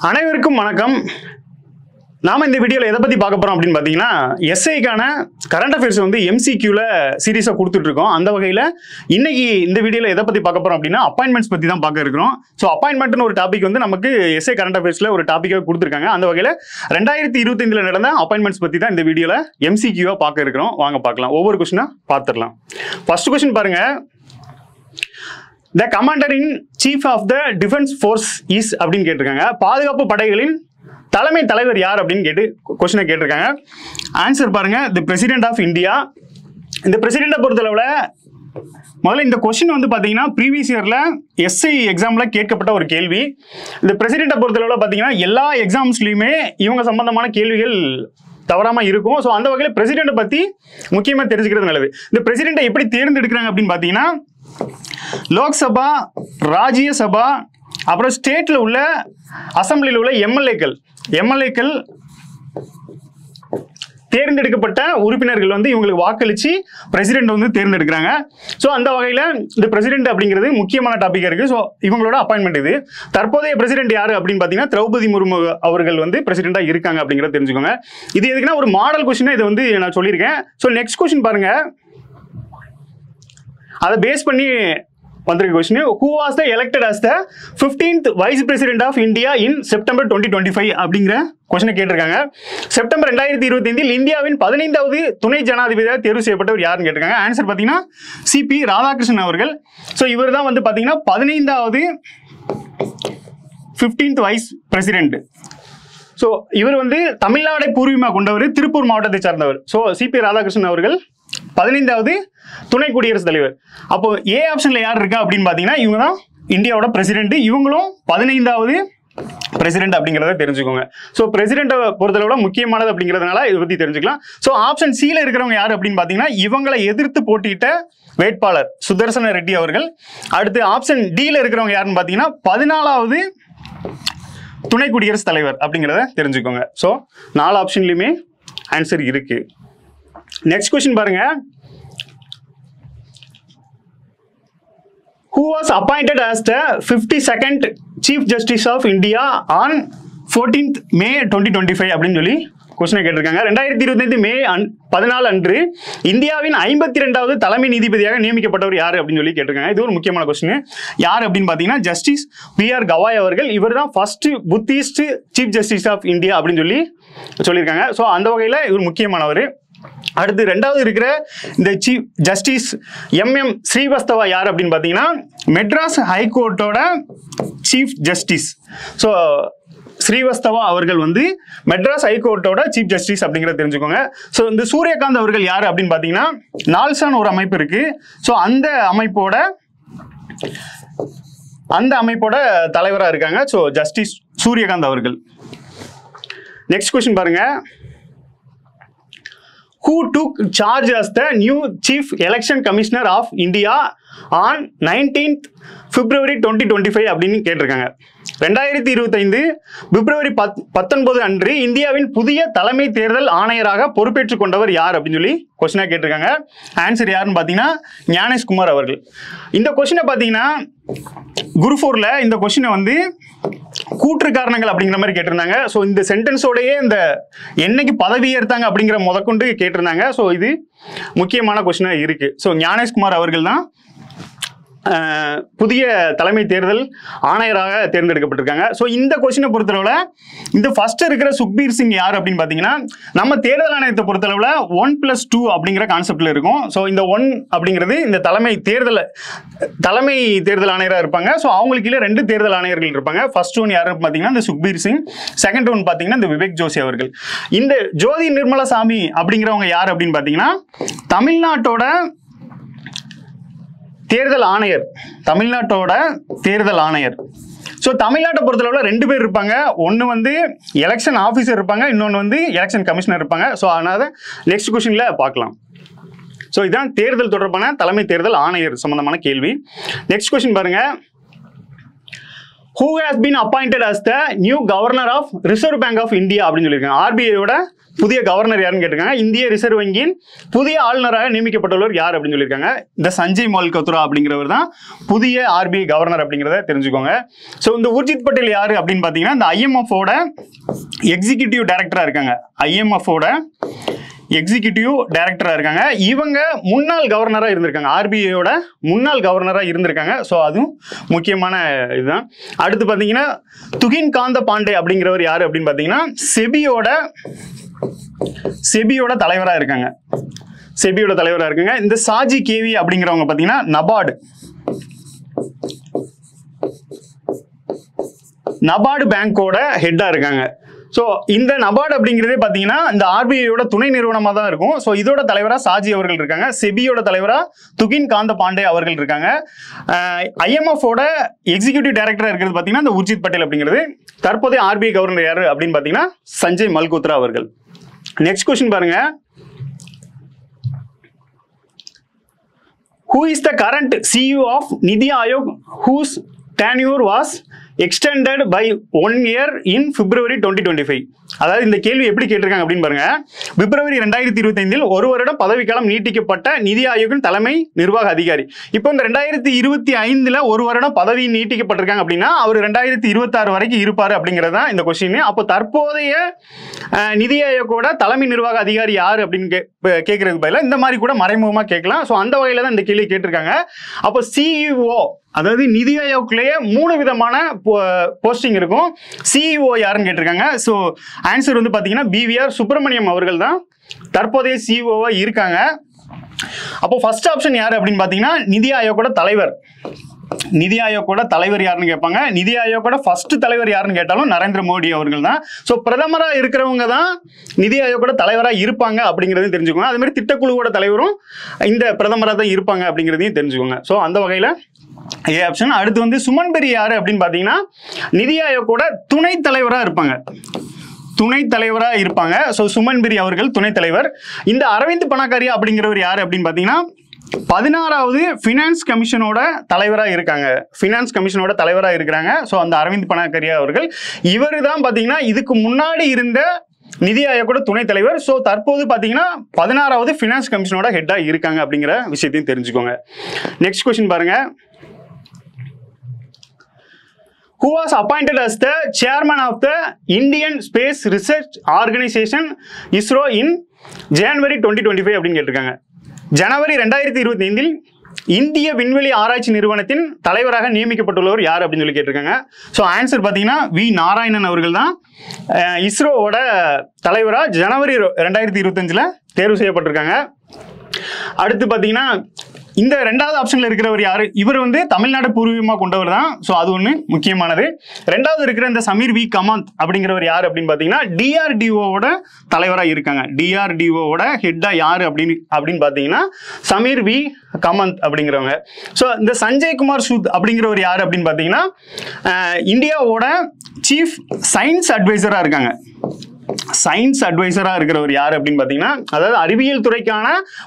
அனைவருக்கும் வணக்கம். நாம இந்த வீடியோல எதை பத்தி பார்க்க போறோம் அப்படின்னு பாத்தீங்கன்னா, எஸ்ஐக்கான கரண்ட் அஃபேர்ஸ் வந்து எம்சிக்யூல சீரிஸா கொடுத்துட்டு இருக்கோம். அந்த வகையில இன்னைக்கு இந்த வீடியோல எதை பத்தி பார்க்க போறோம் அப்படின்னா, அப்பாயின்மெண்ட்ஸ் பத்தி தான் பார்க்க இருக்கிறோம். ஸோ அப்பாயின்மெண்ட்னு ஒரு டாபிக் வந்து நமக்கு எஸ்ஐ கரண்ட் அஃபேர்ஸ்ல ஒரு டாபிக்காக கொடுத்துருக்காங்க. அந்த வகையில 2025 நடந்த அப்பாயின்மெண்ட்ஸ் பத்தி தான் இந்த வீடியோல எம்சிக்யூவா பார்க்க இருக்கிறோம். வாங்க பார்க்கலாம். ஒவ்வொரு கொஸ்டினா பார்த்துடலாம். ஃபர்ஸ்ட் கொஸ்டின் பாருங்க. The commander in chief of the defense force is அப்படின்னு கேட்டிருக்காங்க. பாதுகாப்பு படைகளின் தலைமை தலைவர் யார் அப்படின்னு கேட்டு கொஸ்டினை கேட்டிருக்காங்க. ஆன்சர் பாருங்க, தி பிரசிடென்ட் ஆஃப் இந்தியா. இந்த பிரசிடென்ட்டை பொறுத்தளவுல முதல்ல இந்த கொஸ்டின் வந்து பாத்தீங்கன்னா ப்ரீவியஸ் இயர்ல எஸ்ஐ எக்ஸாம்ல கேட்கப்பட்ட ஒரு கேள்வி. இந்த பிரசிடென்ட்டை பொறுத்தளவுல பாத்தீங்கன்னா எல்லா எக்ஸாம்ஸ்லயுமே இவங்க சம்பந்தமான கேள்விகள் தவறாம இருக்கும். ஸோ அந்த வகையில் பிரசிடென்ட் பத்தி முக்கியமா தெரிஞ்சுக்கிறது நல்லது. இந்த பிரசிடென்ட்டை எப்படி தேர்ந்தெடுக்கிறாங்க அப்படின்னு பாத்தீங்கன்னா, லோக்சபா, ராஜ்யசபா, அப்புறம் ஸ்டேட்ல உள்ள அசம்பிளியில் உள்ள எம்எல்ஏக்கள் தேர்ந்தெடுக்கப்பட்ட உறுப்பினர்கள் வந்து இவங்களுக்கு வாக்களிச்சு பிரசிடென்ட் வந்து தேர்ந்தெடுக்கிறாங்க. ஸோ அந்த வகையில் இந்த பிரசிடென்ட் அப்படிங்கிறது முக்கியமான டாபிக்காக இருக்கு. ஸோ இவங்களோட அப்பாயின்மெண்ட் இது. தற்போதைய பிரசிடென்ட் யாரு அப்படின்னு பார்த்தீங்கன்னா, திரௌபதி முர்மு அவர்கள் வந்து பிரசிடென்டா இருக்காங்க அப்படிங்கிறத தெரிஞ்சுக்கோங்க. இது எதுக்குன்னா ஒரு மாடல் கொஸ்டின் இதை வந்து நான் சொல்லியிருக்கேன். ஸோ நெக்ஸ்ட் கொஸ்டின் பாருங்க, அதை பேஸ் பண்ணி வந்திருக்க question. Who was the elected as the 15th vice president of India in September 2025 அப்படிங்கிற கொஸ்டினை கேட்டிருக்காங்க. செப்டம்பர் 2025 இந்தியாவின் 15வது துணை ஜனாதிபதியாக தேர்வு செய்யப்பட்டவர் யாருன்னு கேட்டிருக்காங்க. ஆன்சர் பார்த்தீங்கன்னா சிபி ராதாகிருஷ்ணன் அவர்கள். ஸோ இவர் தான் வந்து பார்த்தீங்கன்னா 15வது 15th வைஸ் பிரசிடென்ட். ஸோ இவர் வந்து தமிழ்நாடை பூர்வீகமாக கொண்டவர், திருப்பூர் மாவட்டத்தை சார்ந்தவர். ஸோ சிபி ராதாகிருஷ்ணன் அவர்கள் 15வது துணை குடியரசுத் தலைவர். அப்போ ஏ ஆப்ஷன்ல யார் இருக்கா அப்படின்னு பாத்தீங்கன்னா, இவங்க தான் இந்தியாவோட பிரசிடென்ட். இவங்களும் 15வது பிரசிடென்ட் அப்படிங்கிறத தெரிஞ்சுக்கோங்க. ஸோ பிரசிடென்ட்டை பொறுத்தளவுல முக்கியமானது அப்படிங்கிறதுனால இதை பத்தி தெரிஞ்சுக்கலாம். ஸோ ஆப்ஷன் சில இருக்கிறவங்க யார் அப்படின்னு பாத்தீங்கன்னா, இவங்களை எதிர்த்து போட்டியிட்ட வேட்பாளர் சுதர்சன ரெட்டி அவர்கள். அடுத்து ஆப்ஷன் டில இருக்கிறவங்க யாருன்னு பாத்தீங்கன்னா, 14வது துணை குடியரசுத் தலைவர் அப்படிங்கிறத தெரிஞ்சுக்கோங்க. ஸோ 4 ஆப்ஷன்லயுமே ஆன்சர் இருக்கு. நெக்ஸ்ட் கொஸ்டின் பாருங்க. Who was appointed as the 52nd Chief Justice of India on 14th May 2025 அப்படின்னு சொல்லி கொஸ்டினை கேட்டிருக்காங்க. 2025 மே 14 அன்று இந்தியாவின் 52வது தலைமை நீதிபதியாக நியமிக்கப்பட்டவர் யாரு அப்படின்னு சொல்லி கேட்டிருக்காங்க. இது ஒரு முக்கியமான கொஸ்டின். யார் அப்படின்னு பாத்தீங்கன்னா, ஜஸ்டிஸ் பி.ஆர். கவாய் அவர்கள். இவர் தான் first Buddhist chief justice of India அப்படின்னு சொல்லி சொல்லியிருக்காங்க. ஸோ அந்த வகையில் இவர் முக்கியமானவர். அடுத்து ரெண்டாவது இருக்கிற இந்த சீஃப் ஜஸ்டிஸ் எம்.எம். ஸ்ரீவஸ்தவா யார் அப்படின்னு பார்த்தீங்கன்னா, மெட்ராஸ் ஹைகோர்ட்டோட சீஃப் ஜஸ்டிஸ். ஸோ ஸ்ரீவஸ்தவா அவர்கள் வந்து மெட்ராஸ் ஹைகோர்ட்டோட சீஃப் ஜஸ்டிஸ் அப்படிங்கிறத தெரிஞ்சுக்கோங்க. ஸோ இந்த சூரியகாந்த் அவர்கள் யார் அப்படின்னு பார்த்தீங்கன்னா, நால்சான் ஒரு அமைப்பு இருக்கு. ஸோ அந்த அமைப்போட தலைவராக இருக்காங்க. ஸோ ஜஸ்டிஸ் சூரியகாந்த் அவர்கள். நெக்ஸ்ட் கொஸ்டின் பாருங்க. Who took charge as the new Chief Election Commissioner of India on 19th February 2025 அப்படின்னு கேட்டிருக்காங்க. 2025 பிப்ரவரி 19 அன்று இந்தியாவின் புதிய தலைமை தேர்தல் ஆணையராக பொறுப்பேற்றுக் கொண்டவர் யார் அப்படின்னு சொல்லி கொஸ்டினா கேட்டிருக்காங்க. ஆன்சர் யாருன்னு பார்த்தீங்கன்னா, ஞானேஷ்குமார் அவர்கள். இந்த கொஸ்டினை பார்த்தீங்கன்னா குரூப் 4ல இந்த கொஸ்டினை வந்து கூற்று காரணங்கள் அப்படிங்கிற மாதிரி கேட்டிருந்தாங்க. ஸோ இந்த சென்டென்ஸோடையே இந்த என்னைக்கு பதவி ஏற்றாங்க அப்படிங்கிற முதற்கொண்டு கேட்டிருந்தாங்க. ஸோ இது முக்கியமான கொஸ்டினா இருக்கு. ஸோ ஞானேஷ்குமார் அவர்கள் தான் புதிய தலைமை தேர்தல் ஆணையராக தேர்ந்தெடுக்கப்பட்டிருக்காங்க. ஸோ இந்த கொஸ்டினை பொறுத்தளவுல இந்த ஃபர்ஸ்ட் இருக்கிற சுக்பீர் சிங் யார் அப்படின்னு பார்த்தீங்கன்னா, நம்ம தேர்தல் ஆணையத்தை பொறுத்தளவுல 1+2 அப்படிங்கிற கான்செப்ட்ல இருக்கும். ஸோ இந்த 1 அப்படிங்கிறது இந்த தலைமை தேர்தல் ஆணையராக இருப்பாங்க. ஸோ அவங்களுக்கு கீழே 2 தேர்தல் ஆணையர்கள் இருப்பாங்க. ஃபர்ஸ்ட் ஒன் யாருன்னு பார்த்தீங்கன்னா இந்த சுக்பீர் சிங், செகண்ட் ஒன் பார்த்தீங்கன்னா இந்த விவேக் ஜோஷி அவர்கள். இந்த ஜோதி நிர்மலசாமி அப்படிங்கிறவங்க யார் அப்படின்னு பார்த்தீங்கன்னா, தமிழ்நாட்டோட தேர்தல் ஆணையர். ஸோ தமிழ்நாட்டை பொறுத்தளவில் 2 பேர் இருப்பாங்க. ஒன்று வந்து எலெக்ஷன் ஆஃபீஸர் இருப்பாங்க, இன்னொன்று வந்து எலெக்ஷன் கமிஷனர் இருப்பாங்க. ஸோ அதனால நெக்ஸ்ட் கொஸ்டின்ல பார்க்கலாம். ஸோ இதுதான் தேர்தல் தொடர்பான தலைமை தேர்தல் ஆணையர் சம்பந்தமான கேள்வி. நெக்ஸ்ட் கொஸ்டின் பாருங்க. Who has been appointed as the new governor of Reserve Bank of India அப்படின்னு சொல்லியிருக்காங்க. ஆர்பிஐயோட புதிய கவர்னர் யாருன்னு கேட்டிருக்காங்க. இந்திய ரிசர்வ் வங்கியின் புதிய ஆளுநராக நியமிக்கப்பட்டுள்ளவர் யார் அப்படின்னு சொல்லியிருக்காங்க. இந்த சஞ்சய் மல்கோத்ரா அப்படிங்கிறவர் தான் புதிய RBI கவர்னர் அப்படிங்கிறத தெரிஞ்சுக்கோங்க. ஸோ இந்த உர்ஜித் பட்டேல் யாரு அப்படின்னு பார்த்தீங்கன்னா இந்த IMF-ஓட எக்ஸிகியூட்டிவ் டைரக்டரா இருக்காங்க. IMF-ஓட எக்ஸிகியூட்டிவ் டைரக்டரா இருக்காங்க. இவங்க முன்னாள் கவர்னரா இருந்திருக்காங்க. RBI-யோட முன்னாள் கவர்னரா இருந்திருக்காங்க. ஸோ அதுவும் முக்கியமான இதுதான். அடுத்து பார்த்தீங்கன்னா துகின் காந்த பாண்டே அப்படிங்கிறவர் யாரு அப்படின்னு பார்த்தீங்கன்னா செபியோட தலைவரா இருக்காங்க. செபியோட தலைவரா இருக்காங்க. இந்த சாஜி கேவி அப்படிங்கிறவங்க பார்த்தீங்கன்னா நபார்டு பேங்கோட ஹெட்டா இருக்காங்க. ஸோ இந்த நபார்டு அப்படிங்கிறதே பார்த்தீங்கன்னா இந்த RBI-யோட துணை நிறுவனமாக தான் இருக்கும். ஸோ இதோட தலைவராக சாஜி அவர்கள் இருக்காங்க. செபியோட தலைவராக துகின் காந்த பாண்டே அவர்கள் இருக்காங்க. IMF-ஓட எக்ஸிகியூட்டிவ் டைரக்டராக இருக்கிறது பார்த்தீங்கன்னா இந்த உர்ஜித் பட்டேல் அப்படிங்கிறது. தற்போதைய RBI கவர்னர் யாரு அப்படின்னு பார்த்தீங்கன்னா சஞ்சய் மல்கோத்ரா அவர்கள். நெக்ஸ்ட் கொஸ்டின் பாருங்க. Who is the current CEO of Niti Aayog whose tenure was extended by 1 year in February 2025? அதாவது இந்த கேள்வி எப்படி கேட்டிருக்காங்க அப்படின்னு பாருங்க. பிப்ரவரி 2025 ஒரு வருடம் பதவிக்காலம் நீட்டிக்கப்பட்ட நிதி ஆயோக்கின் தலைமை நிர்வாக அதிகாரி. இப்போ இந்த 2025 ஒரு வருடம் பதவி நீட்டிக்கப்பட்டிருக்காங்க அப்படின்னா அவர் 2026 வரைக்கும் இருப்பாரு அப்படிங்கிறது தான் இந்த கொஸ்டின். அப்போ தற்போதைய நிதி ஆயோக்கோட தலைமை நிர்வாக அதிகாரி யாரு அப்படின்னு கேட்கறதுக்கு பதிலாக இந்த மாதிரி கூட மறைமுகமா கேட்கலாம். ஸோ அந்த வகையில தான் இந்த கேள்வி கேட்டிருக்காங்க. அப்போ CEO, அதாவது நிதி ஆயோக்லயே 3 விதமான போஸ்டிங் இருக்கும். CEO யாருன்னு கேட்டிருக்காங்க. ஸோ ஆன்சர் வந்து பாத்தீங்கன்னா BVR சுப்பிரமணியம் அவர்கள் தான் தற்போதைய CEO-வா இருக்காங்க. அப்போ ஃபர்ஸ்ட் ஆப்ஷன் யாரு அப்படின்னு பாத்தீங்கன்னா நிதி ஆயோக்கோட தலைவர். நிதி ஆயோக்கோட தலைவர் யாருன்னு கேட்பாங்க. நிதி ஆயோக்கோட ஃபர்ஸ்ட் தலைவர் யாருன்னு கேட்டாலும் நரேந்திர மோடி அவர்கள் தான். ஸோ பிரதமராக இருக்கிறவங்க தான் நிதி ஆயோக்கோட தலைவராக இருப்பாங்க அப்படிங்கிறதையும் தெரிஞ்சுக்கோங்க. அதே மாதிரி திட்டக்குழுவோட தலைவரும் இந்த பிரதமராக தான் இருப்பாங்க அப்படிங்கிறதையும் தெரிஞ்சுக்கோங்க. ஸோ அந்த வகையில் ஏ ஆப்ஷன். அடுத்து வந்து சுமன் பெரி யாரு அப்படின்னு பாத்தீங்கன்னா நிதி ஆயோக்கோட துணைத் தலைவராக இருப்பாங்க. துணைத் தலைவராக இருப்பாங்க. ஸோ சுமன் பெரி அவர்கள் துணைத் தலைவர். இந்த அரவிந்த் பனாகாரியா அப்படிங்கிறவர் யாரு அப்படின்னு பாத்தீங்கன்னா 16வது ஃபினான்ஸ் கமிஷனோட தலைவராக இருக்காங்க. ஃபினான்ஸ் கமிஷனோட தலைவராக இருக்கிறாங்க. ஸோ அந்த அரவிந்த் பனாகாரியா அவர்கள் இவர் தான் பாத்தீங்கன்னா இதுக்கு முன்னாடி இருந்த நிதி ஆயோக்கோட துணைத் தலைவர். ஸோ தற்போது பாத்தீங்கன்னா 16வது ஃபினான்ஸ் கமிஷனோட ஹெட்டா இருக்காங்க அப்படிங்கிற விஷயத்தையும் தெரிஞ்சுக்கோங்க. நெக்ஸ்ட் கொஸ்டின் பாருங்க. Who was appointed as the chairman of the Indian Space Research Organization ISRO in January 2025 அப்படின்னு கேட்டிருக்காங்க. ஜனவரி 2025 இந்திய விண்வெளி ஆராய்ச்சி நிறுவனத்தின் தலைவராக நியமிக்கப்பட்டுள்ளவர் யார் அப்படின்னு சொல்லி கேட்டிருக்காங்க. ஸோ ஆன்சர் பார்த்தீங்கன்னா வி நாராயணன் அவர்கள் தான் இஸ்ரோவோட தலைவராக ஜனவரி 2025 தேர்வு செய்யப்பட்டிருக்காங்க. அடுத்து பார்த்தீங்கன்னா இந்த ரெண்டாவது ஆப்ஷன்ல இருக்கிறவர் யாரு? இவர் வந்து தமிழ்நாடு பூர்வீகமா கொண்டவர் தான். ஸோ அது ஒன்று முக்கியமானது. ரெண்டாவது இருக்கிற இந்த சமீர் வி கமந்த் அப்படிங்கிறவர் யாரு அப்படின்னு பார்த்தீங்கன்னா DRDO-வோட தலைவராக இருக்காங்க. DRDO-வோட ஹெட்டா யாரு அப்படின்னு பார்த்தீங்கன்னா சமீர் வி கமந்த் அப்படிங்கிறவங்க. ஸோ இந்த சஞ்சய் குமார் சூத் அப்படிங்கிறவர் யாரு அப்படின்னு பார்த்தீங்கன்னா இந்தியாவோட சீஃப் சயின்ஸ் அட்வைசரா இருக்காங்க. சயின்ஸ் அட்வைசரா இருக்கிறவர் யாரு அப்படின்னு பாத்தீங்கன்னா அதாவது அறிவியல் துறைக்கான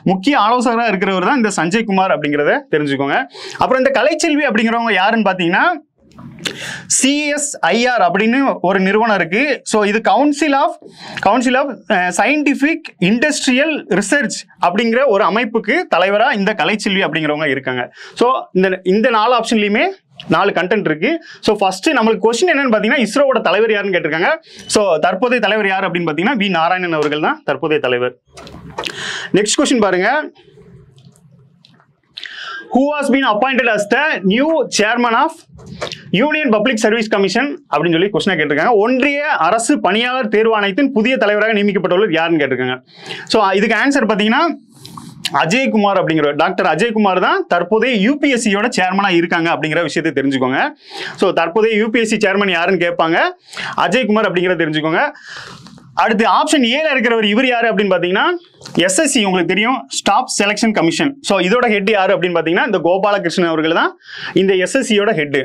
முக்கிய ஆலோசகராக இருக்கிறவர் தான் இந்த சஞ்சய் குமார் அப்படிங்கிறத தெரிஞ்சுக்கோங்க. அப்புறம் இந்த கலைச்செல்வி அப்படிங்கிறவங்க யாருன்னு பாத்தீங்கன்னா CSIR அப்படின்னு ஒரு நிறுவனம் இருக்கு. ஸோ இது council of scientific industrial research அப்படிங்கிற ஒரு அமைப்புக்கு தலைவராக இந்த கலைச்செல்வி அப்படிங்கிறவங்க இருக்காங்க. ஸோ இந்த 4 ஆப்ஷன்லையுமே 4 கண்டென்ட் இருக்கு. ஸோ ஃபர்ஸ்ட் நம்மளுக்கு கொஸ்டின் என்னன்னு பாத்தீங்கன்னா இஸ்ரோவோட தலைவர் யாருன்னு கேட்டிருக்காங்க. ஸோ தற்போதைய தலைவர் யார் அப்படின்னு பாத்தீங்கன்னா வி நாராயணன் அவர்கள் தான் தற்போதைய தலைவர். நெக்ஸ்ட் கொஸ்டின் பாருங்க. Who has been appointed as the new chairman of Union Public Service Commission அப்படின்னு சொல்லி கொஸ்டின் கேட்டிருக்காங்க. ஒன்றிய அரசு பணியாளர் தேர்வாணையத்தின் புதிய தலைவராக நியமிக்கப்பட்டுள்ளவர் யாருன்னு கேட்டிருக்காங்க. ஸோ இதுக்கு ஆன்சர் பாத்தீங்கன்னா அஜய்குமார் அப்படிங்கிற டாக்டர் அஜய்குமார் தான் தற்போதைய UPSC-யோட சேர்மனா இருக்காங்க அப்படிங்கிற விஷயத்தை தெரிஞ்சுக்கோங்க. ஸோ தற்போதைய UPSC சேர்மன் யாருன்னு கேட்பாங்க, அஜய்குமார் அப்படிங்கிறத தெரிஞ்சுக்கோங்க. அடுத்து ஆப்ஷன் ஏல இருக்கிறவர் இவர் யாரு அப்படின்னு பாத்தீங்கன்னா SSC, உங்களுக்கு தெரியும், ஸ்டாஃப் செலக்ஷன் கமிஷன். ஸோ இதோட ஹெட் யாரு அப்படின்னு பாத்தீங்கன்னா இந்த கோபாலகிருஷ்ணன் அவர்கள் தான் இந்த SSC-யோட ஹெட்.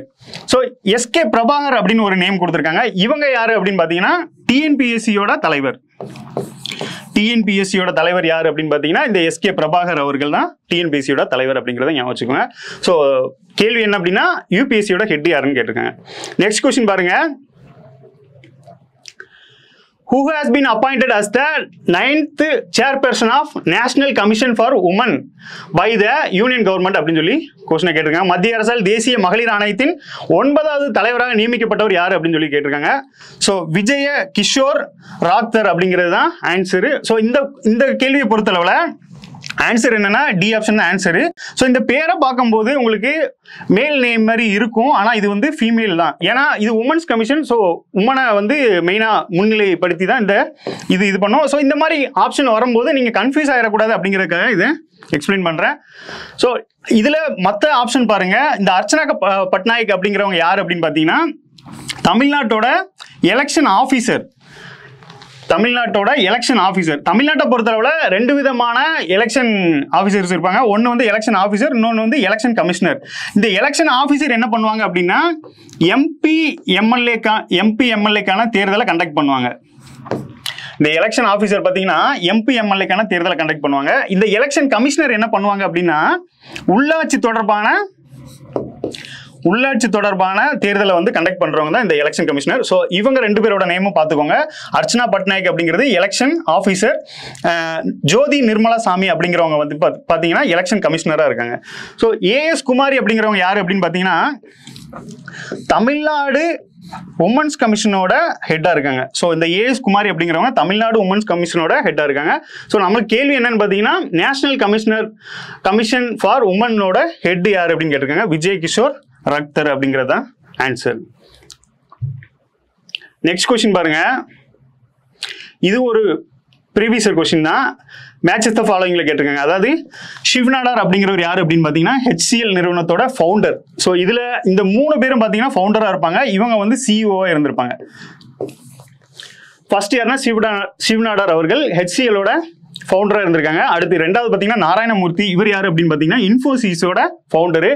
ஸோ SK பிரபாகர் அப்படின்னு ஒரு நேம் கொடுத்துருக்காங்க. இவங்க யாரு அப்படின்னு பாத்தீங்கன்னா TNPSC-யோட தலைவர். TNPSC-யோட தலைவர் யாரு அப்படின்னு பாத்தீங்கன்னா இந்த SK பிரபாகர் அவர்கள் தான் TNPSC-யோட தலைவர் அப்படிங்கிறத ஞாபகம் வச்சுக்கோங்க. ஸோ கேள்வி என்ன அப்படின்னா UPSC-யோட ஹெட் யாருன்னு கேட்டிருக்காங்க. நெக்ஸ்ட் கொஸ்டின் பாருங்க. who has been appointed as the 9th chairperson of National Commission for Women by the Union Government அப்படின்னு சொல்லி கொஸ்டினை கேட்டிருக்காங்க. மத்திய அரசால் தேசிய மகளிர் ஆணையத்தின் 9வது தலைவராக நியமிக்கப்பட்டவர் யார் அப்படின்னு சொல்லி கேட்டிருக்காங்க. ஸோ விஜய கிஷோர் ராக்தர் அப்படிங்கிறது தான் ஆன்சரு. ஸோ இந்த கேள்வியை பொறுத்தளவில் ஆன்சர் என்னன்னா டி ஆப்ஷன் தான் ஆன்சரு. ஸோ இந்த பேரை பார்க்கும்போது உங்களுக்கு மேல் நேம் மாதிரி இருக்கும், ஆனால் இது வந்து ஃபீமேல் தான். ஏன்னா இது உமன்ஸ் கமிஷன். ஸோ உமனை வந்து மெயினாக முன்னிலைப்படுத்தி தான் இது பண்ணோம். ஸோ இந்த மாதிரி ஆப்ஷன் வரும்போது நீங்கள் கன்ஃபியூஸ் ஆகிடக்கூடாது அப்படிங்கிறதுக்காக இதை எக்ஸ்பிளைன் பண்ணுறேன். ஸோ இதில் மற்ற ஆப்ஷன் பாருங்கள். இந்த அர்ச்சனா பட்நாயக் அப்படிங்கிறவங்க யார் அப்படின்னு பார்த்தீங்கன்னா தமிழ்நாட்டோட எலெக்ஷன் ஆஃபீஸர். தமிழ்நாட்டை பொறுத்தளவில் 2 விதமான எலெக்ஷன் ஆஃபீஸர்ஸ் இருப்பாங்க. ஒன்று வந்து எலெக்ஷன் ஆஃபீஸர், இன்னொன்று வந்து எலெக்ஷன் கமிஷனர். இந்த எலெக்ஷன் ஆஃபீஸர் என்ன பண்ணுவாங்க அப்படின்னா எம்பி எம்எல்ஏக்கான தேர்தலை கண்டக்ட் பண்ணுவாங்க. இந்த எலெக்ஷன் ஆஃபீஸர் பார்த்தீங்கன்னா எம்பி எம்எல்ஏக்கான தேர்தலை கண்டக்ட் பண்ணுவாங்க. இந்த எலெக்ஷன் கமிஷனர் என்ன பண்ணுவாங்க அப்படின்னா உள்ளாட்சி தொடர்பான தேர்தலை வந்து கண்டக்ட் பண்றவங்க தான் இந்த எலெக்ஷன் கமிஷனர். ஸோ இவங்க 2 பேரோட நேமும் பார்த்துக்கோங்க. அர்ச்சனா பட்நாயக் அப்படிங்கிறது எலெக்ஷன் ஆஃபீஸர், ஜோதி நிர்மலா சாமி அப்படிங்கிறவங்க வந்து பார்த்தீங்கன்னா எலெக்ஷன் கமிஷனராக இருக்காங்க. ஸோ ஏஎஸ் குமாரி அப்படிங்கிறவங்க யார் அப்படின்னு பார்த்தீங்கன்னா தமிழ்நாடு உமன்ஸ் கமிஷனோட ஹெட்டாக இருக்காங்க. ஸோ இந்த ஏஎஸ் குமாரி அப்படிங்கிறவங்க தமிழ்நாடு உமன்ஸ் கமிஷனோட ஹெட்டாக இருக்காங்க. ஸோ நம்மளுக்கு கேள்வி என்னன்னு பார்த்தீங்கன்னா நேஷனல் கமிஷன் ஃபார் உமனோட ஹெட் யார் அப்படின்னு கேட்டிருக்காங்க. விஜய் கிஷோர் ரக்தர் அப்படிங்கிறது தான் ஆன்சர். நெக்ஸ்ட் கொஸ்டின் பாருங்க. இது ஒரு ப்ரீவியஸ் கொஸ்டின் தான். மேட்சஸ் த ஃபாலோயிங்ல கேட்டிருக்காங்க. அதாவது ஷிவ் நாடார் அப்படிங்கிறவர் யார் அப்படின்னு பார்த்தீங்கன்னா HCL நிறுவனத்தோட ஃபவுண்டர். ஸோ இதில் இந்த 3 பேரும் பார்த்தீங்கன்னா ஃபவுண்டராக இருப்பாங்க. இவங்க வந்து சிஇஓவாக இருந்திருப்பாங்க. ஃபர்ஸ்ட் யாருன்னா ஷிவ் நாடார் அவர்கள் HCLோட ஃபவுண்டராக இருந்திருக்காங்க. அடுத்து 2வது பார்த்தீங்கன்னா நாராயணமூர்த்தி. இவர் யார் அப்படின்னு பார்த்தீங்கன்னா இன்ஃபோசிஸோட ஃபவுண்டரு.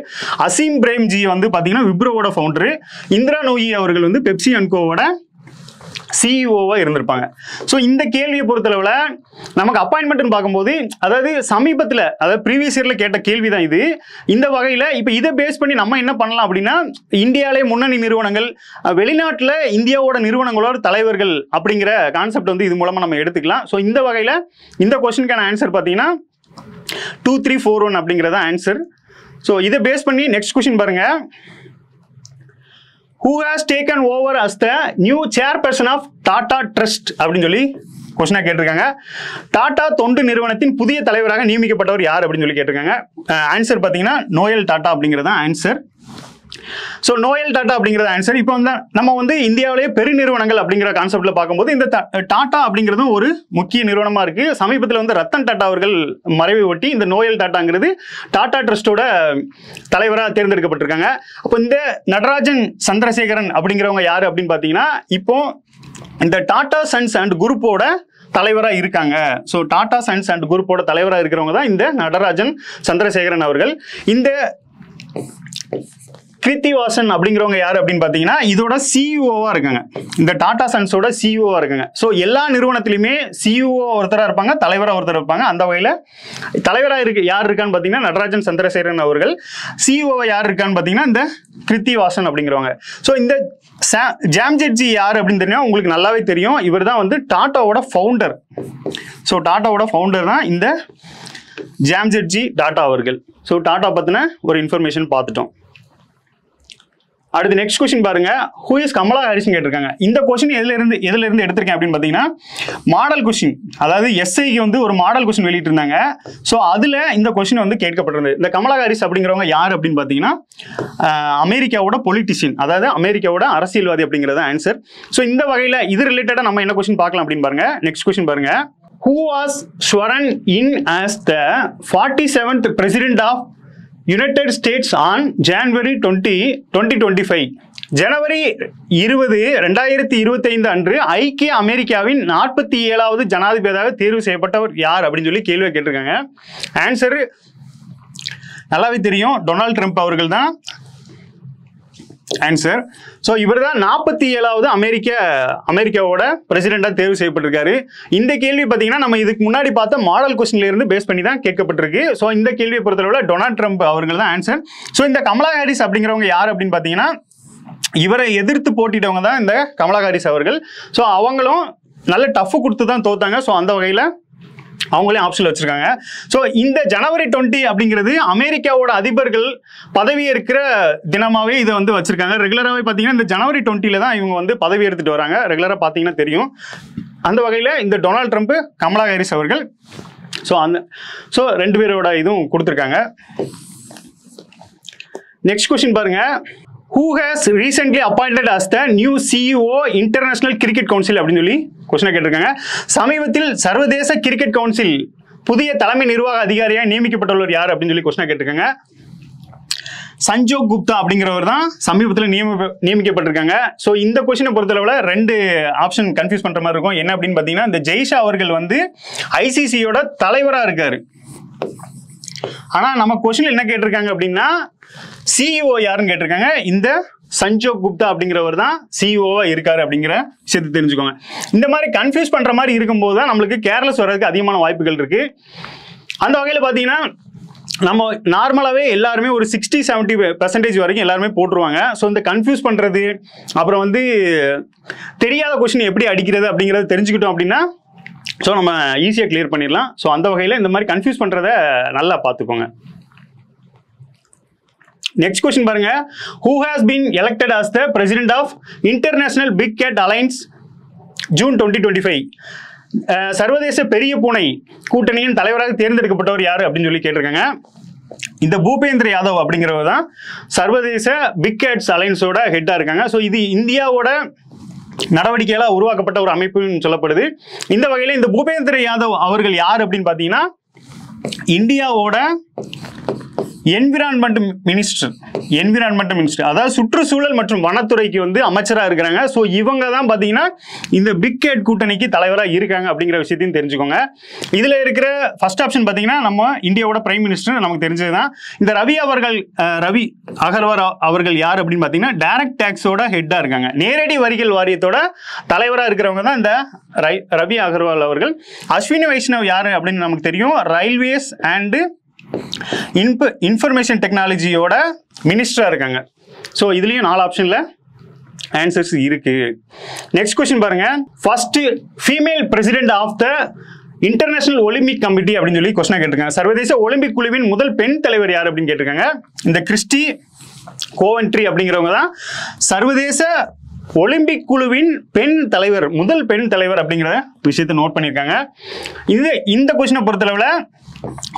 அசீம் பிரேம்ஜி வந்து பார்த்தீங்கன்னா விப்ரோவோட ஃபவுண்டரு. இந்திரா நூயி அவர்கள் வந்து பெப்சி அண்ட் கோவோட சிஇஓவா இருந்திருப்பாங்க. ஸோ இந்த கேள்வியை பொறுத்தளவில் நமக்கு அப்பாயின்மெண்ட்னு பார்க்கும்போது அதாவது சமீபத்தில் அதாவது ப்ரீவியஸ் இயரில் கேட்ட கேள்வி தான் இது. இந்த வகையில் இப்போ இதை பேஸ் பண்ணி நம்ம என்ன பண்ணலாம் அப்படின்னா இந்தியாவிலே முன்னணி நிறுவனங்கள், வெளிநாட்டில் இந்தியாவோட நிறுவனங்களோட தலைவர்கள் அப்படிங்கிற கான்செப்ட் வந்து இது மூலமாக நம்ம எடுத்துக்கலாம். ஸோ இந்த வகையில் இந்த கொஸ்டினுக்கான ஆன்சர் பார்த்தீங்கன்னா 2341 அப்படிங்கிறத ஆன்சர். ஸோ இதை பேஸ் பண்ணி நெக்ஸ்ட் கொஸ்டின் பாருங்க. Who has taken over as the new chairperson of Tata Trust அப்படின்னு சொல்லி கொஸ்டினா கேட்டிருக்காங்க. டாடா தொண்டு நிறுவனத்தின் புதிய தலைவராக நியமிக்கப்பட்டவர் யார் அப்படின்னு சொல்லி கேட்டிருக்காங்க. ஆன்சர் பார்த்தீங்கன்னா நோயல் டாடா அப்படிங்கிறது தான் ஆன்சர். ஸோ நோயல் டாடா அப்படிங்கிறது ஆன்சர். இப்போ வந்து நம்ம வந்து இந்தியாவிலேயே பெருநிறுவனங்கள் அப்படிங்கிற கான்செப்ட்ல பார்க்கும்போது இந்த டாடா அப்படிங்கிறதும் ஒரு முக்கிய நிறுவனமாக இருக்கு. சமீபத்தில் வந்து ரத்தன் டாடா அவர்கள் மறைவை ஒட்டி இந்த நோயல் டாட்டாங்கிறது டாடா ட்ரஸ்டோட தலைவராக தேர்ந்தெடுக்கப்பட்டிருக்காங்க. அப்போ இந்த நடராஜன் சந்திரசேகரன் அப்படிங்கிறவங்க யாரு அப்படின்னு பார்த்தீங்கன்னா இப்போ இந்த டாடா சன்ஸ் அண்ட் குரூப்போட தலைவராக இருக்காங்க. ஸோ டாடா சன்ஸ் அண்ட் குரூப்போட தலைவராக இருக்கிறவங்க தான் இந்த நடராஜன் சந்திரசேகரன் அவர்கள். இந்த கிருத்திவாசன் அப்படிங்கிறவங்க யார் அப்படின்னு பார்த்தீங்கன்னா இதோட சிஇஓவா இருக்காங்க. இந்த டாடா சன்ஸோட சிஇஓவா இருக்காங்க. ஸோ எல்லா நிறுவனத்திலுமே சிஇஓ ஒருத்தராக இருப்பாங்க, தலைவராக ஒருத்தர் இருப்பாங்க. அந்த வகையில் தலைவராக யார் இருக்கான்னு பார்த்தீங்கன்னா நடராஜன் சந்திரசேகரன் அவர்கள். சிஇஓவா யார் இருக்கான்னு பார்த்தீங்கன்னா இந்த கிருத்திவாசன் அப்படிங்கிறவங்க. ஸோ இந்த ஜாம்ஜெட்ஜி யார் அப்படின்னு தெரியும், உங்களுக்கு நல்லாவே தெரியும். இவர் தான் வந்து டாட்டாவோட ஃபவுண்டர். ஸோ டாட்டாவோட ஃபவுண்டர் தான் இந்த ஜாம்ஜெட்ஜி டாடா அவர்கள். ஸோ டாடா பற்றின ஒரு இன்ஃபர்மேஷன் பார்த்துட்டோம். அடுத்து நெக்ஸ்ட் கொஸ்டின் பாருங்க. ஹூ இஸ் கமலா ஹாரிஸ் கேட்டிருக்காங்க. இந்த கொஸ்டின் எதுல இருந்து எடுத்திருக்கேன் அப்படின்னு பார்த்தீங்கன்னா மாடல் கொஸ்டின், அதாவது எஸ்ஐக்கு வந்து ஒரு மாடல் கொஸ்டின் வெளியிட்டு இருந்தாங்க. ஸோ அதில் இந்த கொஸ்டின் வந்து கேட்கப்பட்டிருந்தது. இந்த கமலா ஹாரிஸ் அப்படிங்கிறவங்க யார் அப்படின்னு பார்த்தீங்கன்னா அமெரிக்காவோட பொலிட்டிஷியன், அதாவது அமெரிக்காவோட அரசியல்வாதி அப்படிங்கிறது ஆன்சர். ஸோ இந்த வகையில் இது ரிலேட்டடாக நம்ம என்ன கொஸ்டின் பார்க்கலாம் அப்படின்னு பாருங்க. நெக்ஸ்ட் கொஸ்டின் பாருங்க. Who was sworn in as the 47th president of United States on January 20, 2025? ஜனவரி 20, 2025 அன்று ஐக்கிய அமெரிக்காவின் 47வது ஜனாதிபதியாக தேர்வு செய்யப்பட்டவர் யார் அப்படின்னு சொல்லி கேள்வி கேட்டிருக்காங்க. ஆன்சர் நல்லாவே தெரியும், டொனால்ட் ட்ரம்ப் அவர்கள் தான் ஆன்சர். ஸோ இவர் தான் 47வது அமெரிக்காவோட பிரசிடெண்டாக தேர்வு செய்யப்பட்டிருக்காரு. இந்த கேள்வி பார்த்தீங்கன்னா நம்ம இதுக்கு முன்னாடி பார்த்த மாடல் கொஸ்டின்ல இருந்து பேஸ் பண்ணி தான் கேட்கப்பட்டிருக்கு. ஸோ இந்த கேள்வியை பொறுத்தளவில் டொனால்ட் ட்ரம்ப் அவர்கள் தான் ஆன்சர். ஸோ இந்த கமலா ஹாரிஸ் அப்படிங்கிறவங்க யார் அப்படின்னு பார்த்தீங்கன்னா இவரை எதிர்த்து போட்டிட்டவங்க தான் இந்த கமலா ஹாரிஸ் அவர்கள். ஸோ அவங்களும் நல்ல டஃப் கொடுத்து தான் தோத்தாங்க. ஸோ அந்த வகையில் அவங்களே ஆப்ஷனில் வச்சிருக்காங்க. ஸோ இந்த ஜனவரி 20 அப்படிங்கிறது அமெரிக்காவோட அதிபர்கள் பதவியேற்கிற தினமாகவே இதை வந்து வச்சிருக்காங்க. ரெகுலராகவே பார்த்தீங்கன்னா இந்த ஜனவரி 20 தான் இவங்க வந்து பதவி எடுத்துட்டு வராங்க. ரெகுலராக பார்த்தீங்கன்னா தெரியும். அந்த வகையில் இந்த டொனால்ட் ட்ரம்ப், கமலா ஹாரிஸ் அவர்கள் ஸோ 2 பேரோட இதுவும் கொடுத்துருக்காங்க. நெக்ஸ்ட் கொஸ்டின் பாருங்க. Who has recently appointed as the new CEO International Cricket Council அப்படின்னு சொல்லி கொஸ்டினை கேட்டிருக்காங்க. சமீபத்தில் சர்வதேச கிரிக்கெட் கவுன்சில் புதிய தலைமை நிர்வாக அதிகாரியாக நியமிக்கப்பட்டுள்ளவர் யார் அப்படின்னு சொல்லி கொஸ்டினை கேட்டிருக்காங்க. சஞ்சோக் குப்தா அப்படிங்கிறவர் தான் சமீபத்தில் நியமிக்கப்பட்டிருக்காங்க. ஸோ இந்த கொஸ்டினை பொறுத்தளவில் 2 ஆப்ஷன் கன்ஃபியூஸ் பண்ணுற மாதிரி இருக்கும். என்ன அப்படின்னு பார்த்தீங்கன்னா, இந்த ஜெய்ஷா அவர்கள் வந்து ஐசிசியோட தலைவராக இருக்காரு. ஆனால் நம்ம கொஸ்டின் என்ன கேட்டிருக்காங்க அப்படின்னா, சிஇஓ யாருன்னு கேட்டிருக்காங்க. இந்த சஞ்சோக் குப்தா அப்படிங்கிறவர் தான் சிஇஓவா இருக்காரு அப்படிங்கிற விஷயத்தை தெரிஞ்சுக்கோங்க. இந்த மாதிரி கன்ஃபியூஸ் பண்ற மாதிரி இருக்கும்போது தான் நம்மளுக்கு கேர்லெஸ் வர்றதுக்கு அதிகமான வாய்ப்புகள் இருக்கு. அந்த வகையில் பார்த்தீங்கன்னா நம்ம நார்மலாகவே எல்லாருமே ஒரு 60-70% வரைக்கும் எல்லாருமே போட்டுருவாங்க. ஸோ இந்த கன்ஃபியூஸ் பண்ணுறது, அப்புறம் வந்து தெரியாத கொஸ்டின் எப்படி அடிக்கிறது அப்படிங்கிறத தெரிஞ்சுக்கிட்டோம் அப்படின்னா ஸோ நம்ம ஈஸியாக கிளியர் பண்ணிடலாம். ஸோ அந்த வகையில் இந்த மாதிரி கன்ஃபியூஸ் பண்ணுறத நல்லா பார்த்துக்கோங்க. நெக்ஸ்ட் கொஸ்டின் பாருங்க. Who has been elected as the president of International Big Cat Alliance June 2025? சர்வதேச பெரிய பூனை கூட்டணியின் தலைவராக தேர்ந்தெடுக்கப்பட்டவர் யாரு அப்படின்னு சொல்லி கேட்டிருக்காங்க. இந்த பூபேந்திர யாதவ் அப்படிங்கிறவர் தான் சர்வதேச பிக் கேட்ஸ் அலைன்ஸோட ஹெட்டா இருக்காங்க. ஸோ இது இந்தியாவோட நடவடிக்கையால் உருவாக்கப்பட்ட ஒரு அமைப்புன்னு சொல்லப்படுது. இந்த வகையில் இந்த பூபேந்திர யாதவ் அவர்கள் யார் அப்படின்னு பார்த்தீங்கன்னா, இந்தியாவோட என்விரான்மெண்ட் மினிஸ்டர், அதாவது சுற்றுச்சூழல் மற்றும் வனத்துறைக்கு வந்து அமைச்சராக இருக்கிறாங்க. ஸோ இவங்க தான் பார்த்தீங்கன்னா இந்த பிக் கேட் கூட்டணிக்கு தலைவராக இருக்காங்க அப்படிங்கிற விஷயத்தையும் தெரிஞ்சுக்கோங்க. இதில் இருக்கிற ஃபர்ஸ்ட் ஆப்ஷன் பார்த்தீங்கன்னா நம்ம இந்தியாவோட பிரைம் மினிஸ்டர், நமக்கு தெரிஞ்சது தான். இந்த ரவி அகர்வால் அவர்கள் யார் அப்படின்னு பார்த்தீங்கன்னா டைரக்ட் டேக்ஸோட ஹெட்டாக இருக்காங்க. நேரடி வரிகள் வாரியத்தோட தலைவராக இருக்கிறவங்க தான் இந்த ரவி அகர்வால் அவர்கள். அஸ்வினி வைஷ்ணவ் யாரு அப்படின்னு நமக்கு தெரியும், ரயில்வேஸ் அண்ட் இன்ஃபர்மேஷன் டெக்னாலஜியோட மினிஸ்டரா இருக்காங்க. ஸோ இதுலயும் 4 ஆப்ஷன்ல ஆன்சர்ஸ் இருக்கு. நெக்ஸ்ட் கொஸ்டின் பாருங்க. First female president of the international Olympic committee அப்படின்னு சொல்லி கொஸ்டின் கேட்டிருக்காங்க. சர்வதேச ஒலிம்பிக் குழுவின் முதல் பெண் தலைவர் யார் அப்படின்னு கேட்டிருக்காங்க. இந்த கிறிஸ்டி கோவென்ட்ரி அப்படிங்கிறவங்க தான் சர்வதேச ஒலிம்பிக் குழுவின் முதல் பெண் தலைவர் அப்படிங்கிற விஷயத்தை நோட் பண்ணியிருக்காங்க. இந்த கொஸ்டினை பொறுத்தளவில்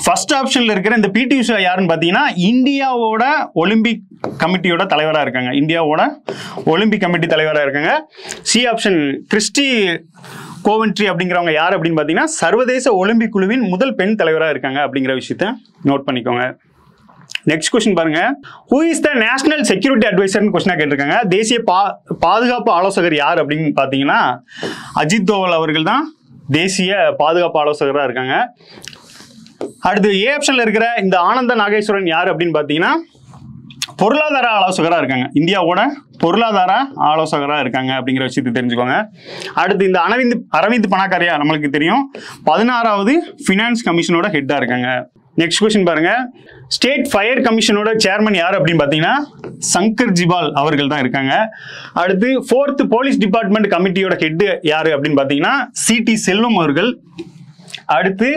ஃபர்ஸ்ட் ஆப்ஷன்ல இருக்கிற இந்த பிடி உஷா யாருன்னு பார்த்தீங்கன்னா இந்தியாவோட ஒலிம்பிக் கமிட்டியோட தலைவராக இருக்காங்க. இந்தியாவோட ஒலிம்பிக் கமிட்டி தலைவராக இருக்காங்க. சி ஆப்ஷன் கிறிஸ்டி கோவென்ட்ரி அப்படிங்கிறவங்க யார் அப்படின்னு பார்த்தீங்கன்னா சர்வதேச ஒலிம்பிக் குழுவின் முதல் பெண் தலைவராக இருக்காங்க அப்படிங்கிற விஷயத்தை நோட் பண்ணிக்கோங்க. நெக்ஸ்ட் கொஸ்டின் பாருங்க. Who is the national security அட்வைசர்னு கொஸ்டினா கேட்டிருக்காங்க. தேசிய பாதுகாப்பு ஆலோசகர் யார் அப்படின்னு பார்த்தீங்கன்னா அஜித் தோவல் அவர்கள் தான் தேசிய பாதுகாப்பு ஆலோசகராக இருக்காங்க. அடுத்து ஏ ஆப்ஷன்ல இருக்கிற இந்த ஆனந்த நாகேஸ்வரன் யார் அப்படின்னு பார்த்தீங்கன்னா பொருளாதார ஆலோசகராக இருக்காங்க. இந்தியாவோட பொருளாதார ஆலோசகராக இருக்காங்க அப்படிங்கிற விஷயத்தை தெரிஞ்சுக்கோங்க. அடுத்து இந்த அரவிந்த் பணக்காரியா நம்மளுக்கு தெரியும் 16வது ஃபினான்ஸ் கமிஷனோட ஹெட்டாக இருக்காங்க. நெக்ஸ்ட் கொஸ்டின் பாருங்க. ஸ்டேட் ஃபயர் கமிஷனோட சேர்மன் யார் அப்படின்னு பார்த்தீங்கன்னா சங்கர் ஜிவால் அவர்கள் தான் இருக்காங்க. அடுத்து 4th போலீஸ் டிபார்ட்மெண்ட் கமிட்டியோட ஹெட் யாரு அப்படின்னு பார்த்தீங்கன்னா சிடி செல்வம் அவர்கள். அடுத்து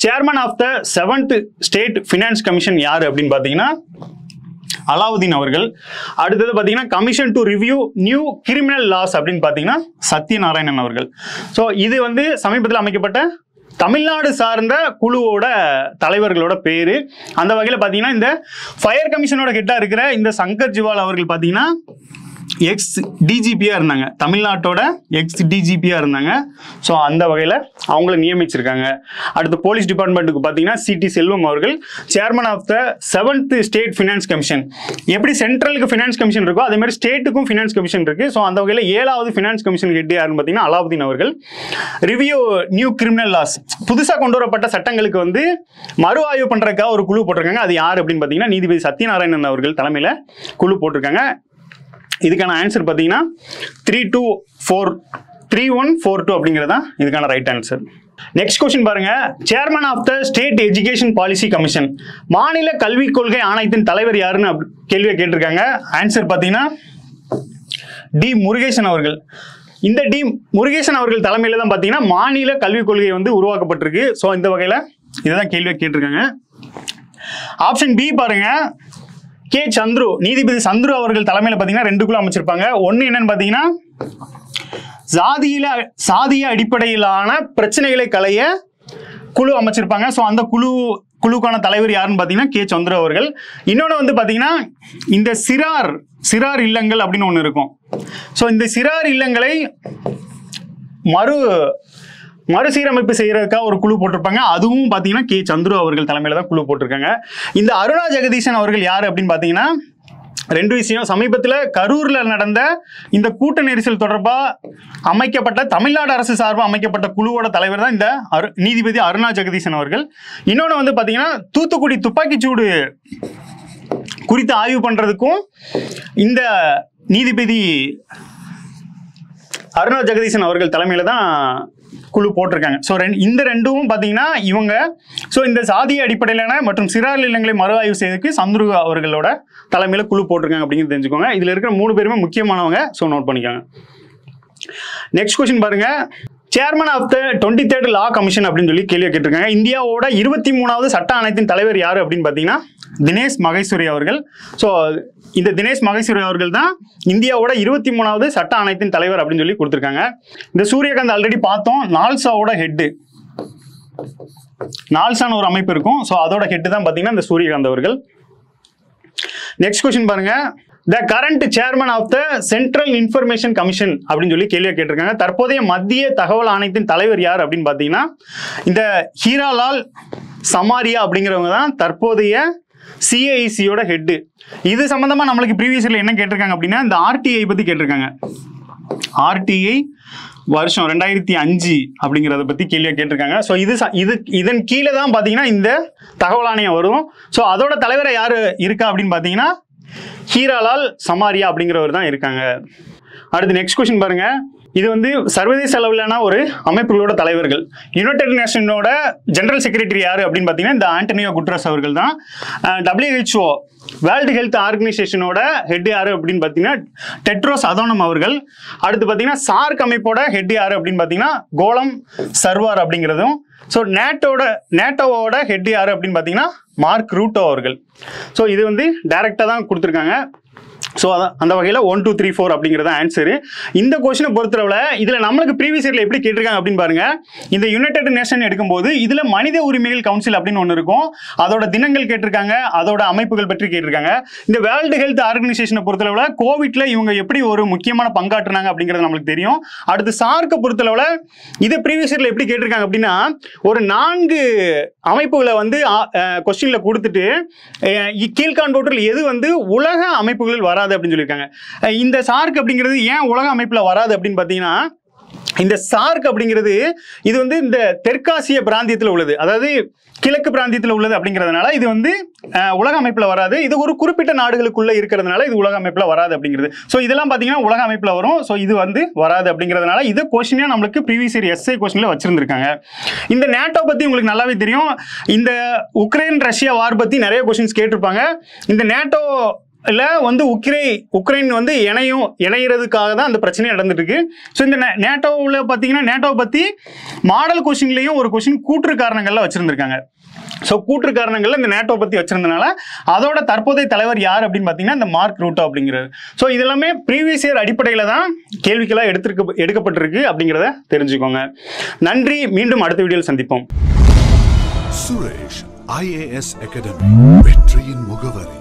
chairman of the 7th state finance commission யாரு அப்படின்னு பார்த்தீங்கன்னா அலாவுதீன் அவர்கள். அடுத்தது பார்த்தீங்கன்னா commission to review new criminal laws அப்படின்னு பார்த்தீங்கன்னா சத்யநாராயணன் அவர்கள். ஸோ இது வந்து சமீபத்தில் அமைக்கப்பட்ட தமிழ்நாடு சார்ந்த குழுவோட தலைவர்களோட பேரு. அந்த வகையில் பார்த்தீங்கன்னா இந்த ஃபயர் கமிஷனோட ஹெட்டா இருக்கிற இந்த சங்கர் ஜிவால் அவர்கள் பார்த்தீங்கன்னா எக்ஸ் டிஜிபியா இருந்தாங்க, தமிழ்நாட்டோட எக்ஸ் டிஜிபியா இருந்தாங்க. ஸோ அந்த வகையில் அவங்கள நியமிச்சிருக்காங்க. அடுத்து போலீஸ் டிபார்ட்மெண்ட்டுக்கு பார்த்தீங்கன்னா சிடி செல்வம் அவர்கள் chairman of the 7th state finance commission. எப்படி சென்ட்ரலுக்கு ஃபினான்ஸ் கமிஷன் இருக்கோ அதே மாதிரி ஸ்டேட்டுக்கும் ஃபினான்ஸ் கமிஷன் இருக்கு. ஸோ அந்த வகையில் 7வது ஃபினான்ஸ் கமிஷன் ஹெட் யாருன்னு பார்த்தீங்கன்னா அலாவுதீன் அவர்கள். ரிவ்யூ நியூ கிரிமினல் லாஸ், புதுசாக கொண்டு வரப்பட்ட சட்டங்களுக்கு வந்து மறு ஆய்வு பண்றதுக்காக ஒரு குழு போட்டிருக்காங்க. அது யார் அப்படின்னு பார்த்தீங்கன்னா நீதிபதி சத்யநாராயணன் அவர்கள் தலைமையில் குழு போட்டிருக்காங்க. இதுக்கான ஆன்சர் பார்த்தீங்கன்னா 3142 அப்படிங்கிறது தான் இதுக்கான ரைட் ஆன்சர். நெக்ஸ்ட் கொஸ்டின் பாருங்க. Chairman of the state education policy commission, மாநில கல்விக் கொள்கை ஆணையத்தின் தலைவர் யாருன்னு கேள்வியை கேட்டிருக்காங்க. ஆன்சர் பார்த்தீங்கன்னா டி முருகேசன் அவர்கள். இந்த டி முருகேசன் அவர்கள் தலைமையில தான் பார்த்தீங்கன்னா மாநில கல்விக் கொள்கை வந்து உருவாக்கப்பட்டிருக்கு. ஸோ இந்த வகையில் இதுதான் கேள்வியை கேட்டிருக்காங்க. ஆப்ஷன் பி பாருங்க, கே சந்துரு, நீதிபதி சந்துரு அவர்கள் தலைமையில் பார்த்தீங்கன்னா 2 குழு அமைச்சிருப்பாங்க. ஒன்று என்னன்னு பார்த்தீங்கன்னா சாதிய அடிப்படையிலான பிரச்சனைகளை களைய குழு அமைச்சிருப்பாங்க. ஸோ அந்த குழுக்கான தலைவர் யாருன்னு பார்த்தீங்கன்னா கே சந்துரு அவர்கள். இன்னொன்று வந்து பார்த்தீங்கன்னா இந்த சிறார் இல்லங்கள் அப்படின்னு ஒன்று இருக்கும். ஸோ இந்த சிறார் இல்லங்களை மறுசீரமைப்பு செய்யறதுக்காக ஒரு குழு போட்டிருப்பாங்க. அதுவும் பார்த்தீங்கன்னா கே சந்துரு அவர்கள் தலைமையில தான் குழு போட்டிருக்காங்க. இந்த அருணா ஜெகதீசன் அவர்கள் யார் அப்படின்னு பார்த்தீங்கன்னா 2 விஷயம். சமீபத்தில் கரூர்ல நடந்த இந்த கூட்ட நெரிசல் தொடர்பாக அமைக்கப்பட்ட தமிழ்நாடு அரசு சார்பாக அமைக்கப்பட்ட குழுவோட தலைவர் தான் இந்த நீதிபதி அருணா ஜெகதீசன் அவர்கள். இன்னொன்று வந்து பார்த்தீங்கன்னா தூத்துக்குடி துப்பாக்கிச்சூடு குறித்து ஆய்வு பண்றதுக்கும் இந்த நீதிபதி அருணா ஜெகதீசன் அவர்கள் தலைமையில தான் குழு போட்டிருக்காங்க. ஸோ இந்த ரெண்டும் பார்த்தீங்கன்னா இவங்க இந்த சாதிய அடிப்படையிலான மற்றும் சிறார் இல்லங்களை மறு ஆய்வு செய்வதற்கு சந்துரு அவர்களோட தலைமையில குழு போட்டிருக்காங்க அப்படிங்கிறது தெரிஞ்சுக்கோங்க. இதுல இருக்கிற 3 பேருமே முக்கியமானவங்க. ஸோ நோட் பண்ணிக்கோங்க. நெக்ஸ்ட் கொஸ்டின் பாருங்க, chairman of the 23rd law commission அப்படின்னு சொல்லி கேள்வி கேட்டிருக்காங்க. இந்தியாவோட 23வது சட்ட ஆணையத்தின் தலைவர் யாரு அப்படின்னு பார்த்தீங்கன்னா தினேஷ் மகேஸ்வரி அவர்கள். ஸோ இந்த தினேஷ் மகேஸ்வரி அவர்கள் தான் இந்தியாவோட 23வது சட்ட ஆணையத்தின் தலைவர் அப்படின்னு சொல்லி கொடுத்துருக்காங்க. இந்த சூரியகாந்த் ஆல்ரெடி பார்த்தோம், நால்சாவோட ஹெட்டு, நால்சான ஒரு அமைப்பு இருக்கும். ஸோ அதோட ஹெட்டு தான் பார்த்தீங்கன்னா இந்த சூரியகாந்த் அவர்கள். நெக்ஸ்ட் கொஸ்டின் பாருங்க, the current chairman of the central information commission அப்படின்னு சொல்லி கேள்வியை கேட்டிருக்காங்க. தற்போதைய மத்திய தகவல் ஆணையத்தின் தலைவர் யார் அப்படின்னு பார்த்தீங்கன்னா இந்த ஹீராலால் சமாரியா அப்படிங்கிறவங்க தான் தற்போதைய சிஐசியோட ஹெட்டு. இது சம்பந்தமா நம்மளுக்கு ப்ரீவியஸ் இயர்ல என்ன கேட்டிருக்காங்க அப்படின்னா இந்த ஆர்டிஐ பத்தி கேட்டிருக்காங்க. ஆர்டிஐ வருஷம் 2005 அப்படிங்கிறத பத்தி கேள்வியா கேட்டிருக்காங்க. ஸோ இதன் கீழே தான் பார்த்தீங்கன்னா இந்த தகவல் ஆணையம் வரும். ஸோ அதோட தலைவரை யாரு இருக்கா அப்படின்னு பார்த்தீங்கன்னா ஹீராலால் சமாரியா அப்படிங்கிறவர் தான் இருக்காங்க. அடுத்து நெக்ஸ்ட் கொஸ்டின் பாருங்க, இது வந்து சர்வதேச அளவிலான ஒரு அமைப்புகளோட தலைவர்கள். யுனைடெட் நேஷனோட ஜெனரல் செக்ரட்டரி யாரு அப்படின்னு பார்த்தீங்கன்னா இந்த ஆண்டனியோ குட்ரஸ் அவர்கள் தான். WHO வேர்ல்டு ஹெல்த் ஆர்கனைசேஷனோட ஹெட் யாரு அப்படின்னு பார்த்தீங்கன்னா டெட்ரோஸ் அதோனம் அவர்கள். அடுத்து பார்த்தீங்கன்னா சார்க் அமைப்போட ஹெட் யாரு அப்படின்னு பார்த்தீங்கன்னா கோலம் சர்வார் அப்படிங்கிறதும். ஸோ நேட்டோவோட ஹெட் யாரு அப்படின்னு பார்த்தீங்கன்னா மார்க் ரூட்டோ அவர்கள். ஸோ இது வந்து டைரக்டாக தான் கொடுத்துருக்காங்க. ஸோ அந்த வகையில் 1 2 3 4 அப்படிங்கிறத ஆன்சரு. இந்த கொஸ்டினை பொறுத்தளவில் இதில் நம்மளுக்கு ப்ரீவியஸ் இயர்ல எப்படி கேட்டிருக்காங்க அப்படின்னு பாருங்க. இந்த யுனைடெட் நேஷன் எடுக்கும்போது இதில் மனித உரிமைகள் கவுன்சில் அப்படின்னு ஒன்று இருக்கும். அதோட தினங்கள் கேட்டிருக்காங்க, அதோட அமைப்புகள் பற்றி கேட்டிருக்காங்க. இந்த வேர்ல்டு ஹெல்த் ஆர்கனைசேஷனை பொறுத்தளவில் கோவிட்ல இவங்க எப்படி ஒரு முக்கியமான பங்காற்றுனாங்க அப்படிங்கிறது நம்மளுக்கு தெரியும். அடுத்து சார்க்கை பொறுத்தளவில் இதை ப்ரீவியஸ் இயர்ல எப்படி கேட்டிருக்காங்க அப்படின்னா ஒரு 4 அமைப்புகளை வந்து கொஸ்டின்ல கொடுத்துட்டு கீழ்காண்பவற்றில் எது வந்து உலக அமைப்புகளில் வராது அப்படின்னு சொல்லியிருக்காங்க. இந்த சார்க் அப்படிங்கிறது ஏன் உலக அமைப்புல வராது அப்படின்னு பார்த்தீங்கன்னா இந்த சார்க் அப்படிங்கிறது இது வந்து இந்த தெற்காசிய பிராந்தியத்தில் உள்ளது, அதாவது கிழக்கு பிராந்தியத்தில் உள்ளது அப்படிங்கிறதுனால இது வந்து உலக அமைப்புல வராது. இது ஒரு குறிப்பிட்ட நாடுகளுக்குள்ள இருக்கிறதுனால இது உலக அமைப்புல வராது அப்படிங்கிறது. ஸோ இதெல்லாம் பார்த்தீங்கன்னா உலக அமைப்புல வரும். ஸோ இது வந்து வராது அப்படிங்கிறதுனால இதை கொஸ்டினா நம்மளுக்கு ப்ரீவியஸ் இயர் எஸ்ஐ கொஸ்டின்ல வச்சிருந்திருக்காங்க. இந்த நேட்டோ பத்தி உங்களுக்கு நல்லாவே தெரியும். இந்த உக்ரைன் ரஷ்யா வார் பத்தி நிறைய கொஸ்டின்ஸ் கேட்டிருப்பாங்க. இந்த நேட்டோ இல்ல வந்து உக்ரைன் வந்து இணையறதுக்காக தான் அந்த பிரச்சனை நடந்துட்டு இருக்கு. ஸோ இந்த நேட்டோவில் பார்த்தீங்கன்னா நேட்டோ பத்தி மாடல் கொஸ்டின்லையும் ஒரு கொஸ்டின் கூற்று காரணங்கள்ல வச்சிருந்திருக்காங்க. ஸோ கூற்று காரணங்கள்ல இந்த நேட்டோ பத்தி வச்சிருந்தனால அதோட தற்போதைய தலைவர் யார் அப்படின்னு பார்த்தீங்கன்னா இந்த மார்க் ரூட்டோ அப்படிங்கிறது. ஸோ இதெல்லாமே ப்ரீவியஸ் இயர் அடிப்படையில் தான் கேள்விகளாக எடுக்கப்பட்டிருக்கு அப்படிங்கிறத தெரிஞ்சுக்கோங்க. நன்றி, மீண்டும் அடுத்த வீடியோவில் சந்திப்போம். சுரேஷ் IAS அகாடமி, வெற்றியின் முகவரி.